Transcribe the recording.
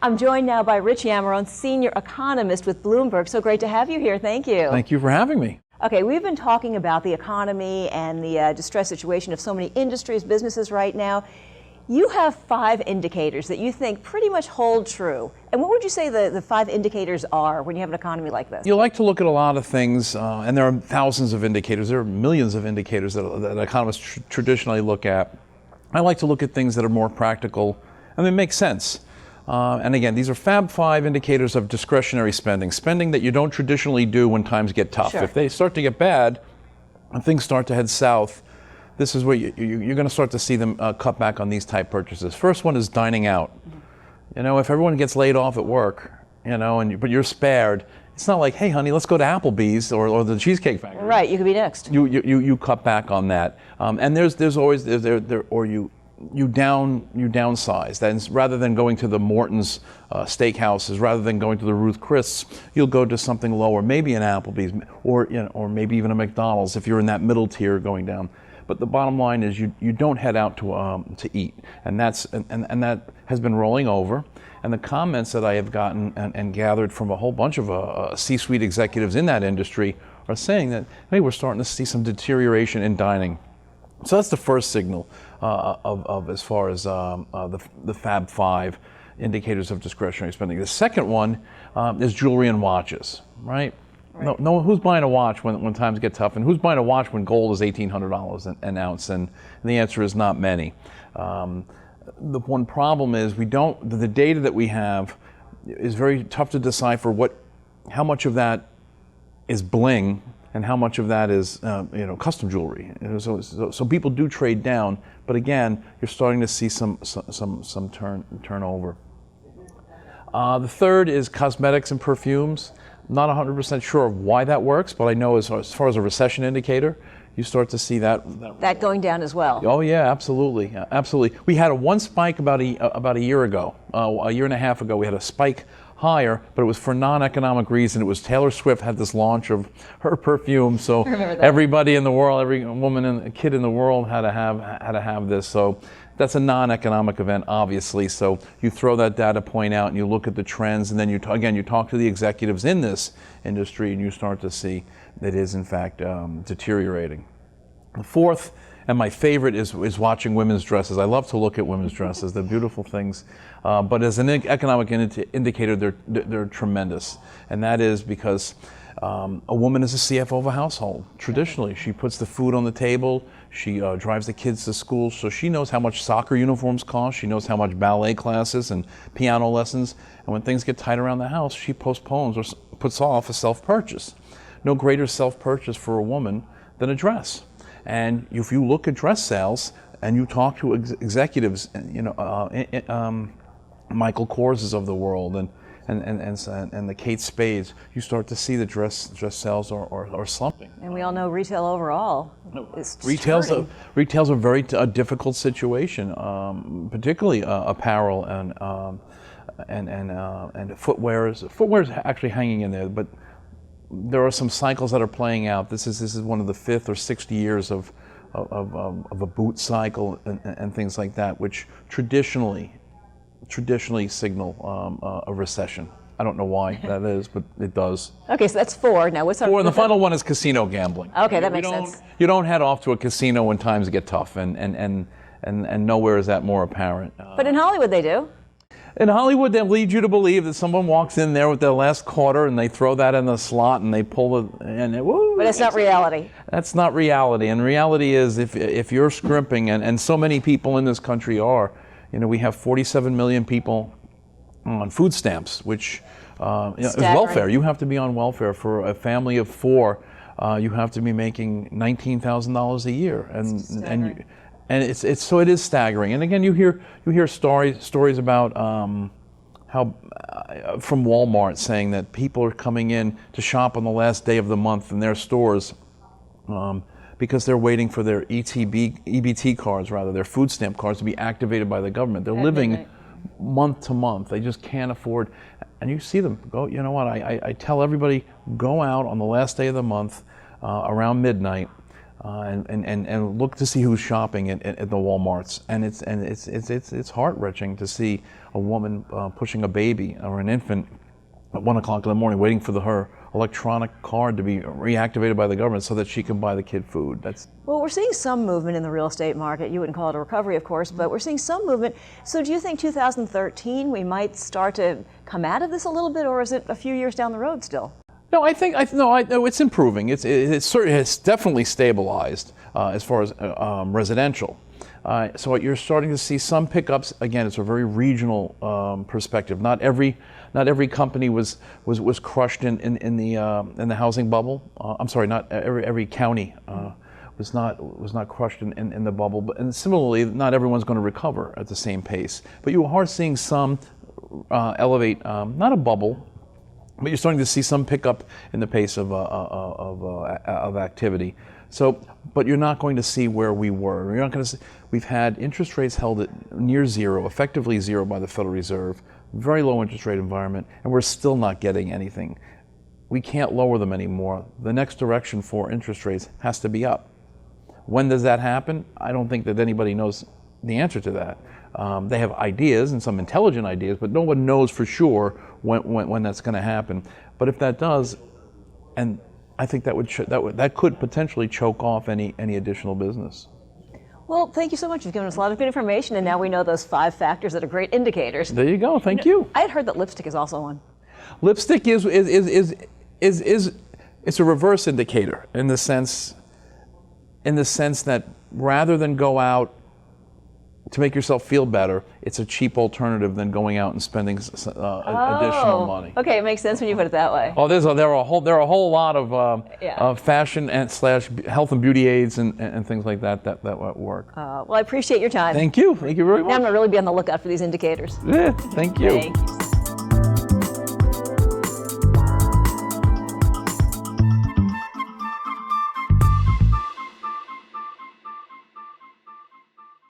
I'm joined now by Rich Yamarone, senior economist with Bloomberg. So great to have you here. Thank you. Thank you for having me. Okay, we've been talking about the economy and the distressed situation of so many industries, businesses right now. You have 5 indicators that you think pretty much hold true. And what would you say the 5 indicators are when you have an economy like this? You like to look at a lot of things, and there are thousands of indicators. There are millions of indicators that economists traditionally look at. I like to look at things that are more practical and they make sense. And again, these are Fab 5 indicators of discretionary spending, spending that you don't traditionally do when times get tough. Sure. If they start to get bad and things start to head south, this is where you're going to start to see them cut back on these type purchases. First one is dining out. You know, if everyone gets laid off at work, you know, but you're spared, it's not like, hey, honey, let's go to Applebee's or the Cheesecake Factory. Right, you could be next. You cut back on that, and there's always you downsize. That rather than going to the Morton's steakhouses, rather than going to the Ruth Chris, you'll go to something lower, maybe an Applebee's or maybe even a McDonald's if you're in that middle tier going down. But the bottom line is you don't head out to eat, and that has been rolling over. And the comments that I have gotten and gathered from a whole bunch of C-suite executives in that industry are saying that, hey, we're starting to see some deterioration in dining. So that's the first signal of as far as the Fab 5 indicators of discretionary spending. The second one is jewelry and watches, right? No, who's buying a watch when times get tough, and who's buying a watch when gold is $1,800 an ounce? And the answer is not many. The one problem is the data that we have is very tough to decipher how much of that is bling and how much of that is custom jewelry. So people do trade down, but again, you're starting to see some turnover. The third is cosmetics and perfumes. Not 100% sure of why that works, but I know as far as a recession indicator, you start to see that going down as well. Oh yeah, absolutely, absolutely. We had one spike about a year ago, a year and a half ago. We had a spike higher, but it was for non-economic reason. It was Taylor Swift had this launch of her perfume, so everybody in the world, every woman and kid in the world had to have this. So that's a non-economic event, obviously. So you throw that data point out and you look at the trends, and then you talk to the executives in this industry, and you start to see that it is in fact deteriorating. The fourth, and my favorite, is watching women's dresses. I love to look at women's dresses. They're beautiful things. But as an economic indicator, they're tremendous. And that is because a woman is a CFO of a household. Traditionally, she puts the food on the table. She drives the kids to school, so she knows how much soccer uniforms cost. She knows how much ballet classes and piano lessons. And when things get tight around the house, she postpones or puts off a self-purchase. No greater self-purchase for a woman than a dress. And if you look at dress sales and you talk to executives, Michael Korses of the world and the Kate Spades, you start to see the dress sales are slumping. And we all know retail overall is retail's a very difficult situation, particularly apparel and footwear. Footwear is actually hanging in there, but there are some cycles that are playing out. This is one of the 5th or 6th years of a boot cycle and things like that, which traditionally signal a recession. I don't know why that is, but it does. Okay, so that's 4. Now what's our 4? And the final one is casino gambling. Okay, that makes sense. You don't head off to a casino when times get tough, and nowhere is that more apparent. But in Hollywood they do. In Hollywood, they lead you to believe that someone walks in there with their last quarter and they throw that in the slot and they pull it, but it's not reality. That's not reality. And reality is if you're scrimping, and so many people in this country are, we have 47 million people on food stamps, which is welfare. You have to be on welfare for a family of 4. You have to be making $19,000 a year, and it is staggering. And again, you hear stories about how from Walmart saying that people are coming in to shop on the last day of the month in their stores because they're waiting for their EBT cards, their food stamp cards, to be activated by the government. They're living month to month. They just can't afford. And you see them go. You know what? I tell everybody, go out on the last day of the month around midnight. and look to see who's shopping at the Walmarts, and it's heart-wrenching to see a woman pushing a baby or an infant at 1 o'clock in the morning, waiting for her electronic card to be reactivated by the government so that she can buy the kid food. Well, we're seeing some movement in the real estate market. You wouldn't call it a recovery, of course, but we're seeing some movement. So do you think 2013 we might start to come out of this a little bit, or is it a few years down the road still? No, I know it's improving. It's certainly has definitely stabilized as far as residential. So you're starting to see some pickups. Again, it's a very regional perspective. Not every company was crushed in the housing bubble. I'm sorry, not every county was not crushed in the bubble. And similarly, not everyone's going to recover at the same pace. But you are seeing some elevate, not a bubble, but you're starting to see some pickup in the pace of activity. So, but you're not going to see where we were. You're not going to see. We've had interest rates held at near zero, effectively zero by the Federal Reserve. Very low interest rate environment, and we're still not getting anything. We can't lower them anymore. The next direction for interest rates has to be up. When does that happen? I don't think that anybody knows the answer to that. They have ideas, and some intelligent ideas, but no one knows for sure when that's going to happen. But if that does, and I think that could potentially choke off any additional business. Well, thank you so much. You've given us a lot of good information, and now we know those 5 factors that are great indicators. There you go. Thank you. I had heard that lipstick is also one. Lipstick is a reverse indicator in the sense that rather than go out to make yourself feel better, it's a cheap alternative than going out and spending additional money. Okay, it makes sense when you put it that way. Oh, there are a whole lot of fashion and / health and beauty aids and things like that work. Well, I appreciate your time. Thank you very much. Now I'm going to really be on the lookout for these indicators. Yeah, thank you. Thank you.